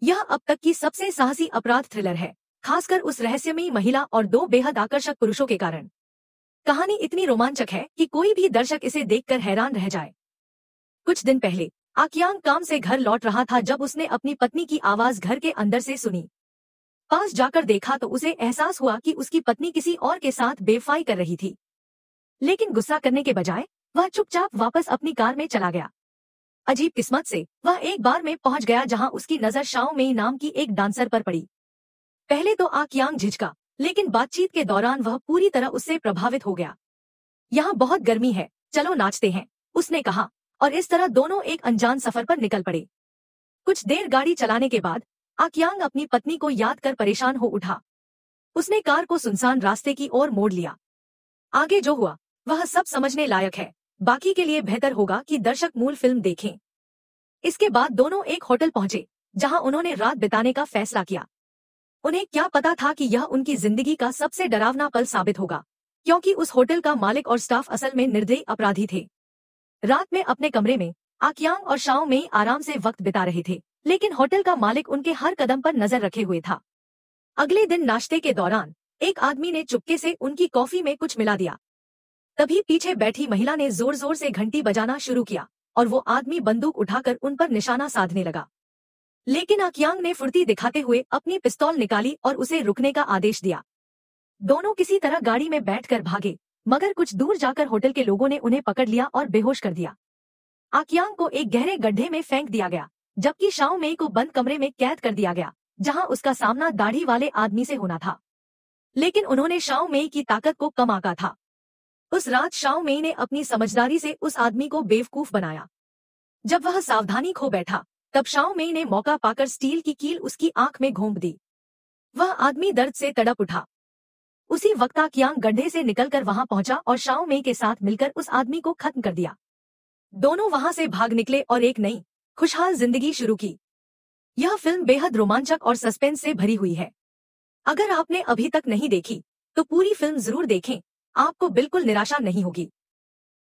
यह अब तक की सबसे साहसी अपराध थ्रिलर है, खासकर उस रहस्यमयी महिला और दो बेहद आकर्षक पुरुषों के कारण। कहानी इतनी रोमांचक है कि कोई भी दर्शक इसे देखकर हैरान रह जाए। कुछ दिन पहले आक्यांग काम से घर लौट रहा था जब उसने अपनी पत्नी की आवाज घर के अंदर से सुनी। पास जाकर देखा तो उसे एहसास हुआ कि उसकी पत्नी किसी और के साथ बेवफाई कर रही थी। लेकिन गुस्सा करने के बजाय वह चुपचाप वापस अपनी कार में चला गया। अजीब किस्मत से वह एक बार में पहुंच गया जहां उसकी नजर शाओ मेई नाम की एक डांसर पर पड़ी। पहले तो आक्यांग झिझका, लेकिन बातचीत के दौरान वह पूरी तरह उससे प्रभावित हो गया। यहाँ बहुत गर्मी है, चलो नाचते हैं, उसने कहा, और इस तरह दोनों एक अनजान सफर पर निकल पड़े। कुछ देर गाड़ी चलाने के बाद आक्यांग अपनी पत्नी को याद कर परेशान हो उठा। उसने कार को सुनसान रास्ते की ओर मोड़ लिया। आगे जो हुआ वह सब समझने लायक है, बाकी के लिए बेहतर होगा कि दर्शक मूल फिल्म देखें। इसके बाद दोनों एक होटल पहुंचे जहां उन्होंने रात बिताने का फैसला किया। उन्हें क्या पता था कि यह उनकी जिंदगी का सबसे डरावना पल साबित होगा, क्योंकि उस होटल का मालिक और स्टाफ असल में निर्दयी अपराधी थे। रात में अपने कमरे में आक्यांग और शाओ मेई आराम से वक्त बिता रहे थे, लेकिन होटल का मालिक उनके हर कदम पर नजर रखे हुए था। अगले दिन नाश्ते के दौरान एक आदमी ने चुपके से उनकी कॉफी में कुछ मिला दिया। तभी पीछे बैठी महिला ने जोर जोर से घंटी बजाना शुरू किया और वो आदमी बंदूक उठाकर उन पर निशाना साधने लगा। लेकिन आक्यांग ने फुर्ती दिखाते हुए अपनी पिस्तौल निकाली और उसे रुकने का आदेश दिया। दोनों किसी तरह गाड़ी में बैठकर भागे, मगर कुछ दूर जाकर होटल के लोगों ने उन्हें पकड़ लिया और बेहोश कर दिया। आक्यांग को एक गहरे गड्ढे में फेंक दिया गया, जबकि शाओ मेई को बंद कमरे में कैद कर दिया गया, जहां उसका सामना दाढ़ी वाले आदमी से होना था। लेकिन उन्होंने शाओ मेई की ताकत को कम आंका था। उस रात शाओ मेई ने अपनी समझदारी से उस आदमी को बेवकूफ बनाया। जब वह सावधानी खो बैठा, तब शाओ मेई ने मौका पाकर स्टील की कील उसकी आंख में घोंप दी। वह आदमी दर्द से तड़प उठा। उसी वक्त आक्यांग गड्ढे से निकलकर वहां पहुंचा और शाओ मेई के साथ मिलकर उस आदमी को खत्म कर दिया। दोनों वहां से भाग निकले और एक नई खुशहाल जिंदगी शुरू की। यह फिल्म बेहद रोमांचक और सस्पेंस से भरी हुई है। अगर आपने अभी तक नहीं देखी तो पूरी फिल्म जरूर देखें, आपको बिल्कुल निराशा नहीं होगी।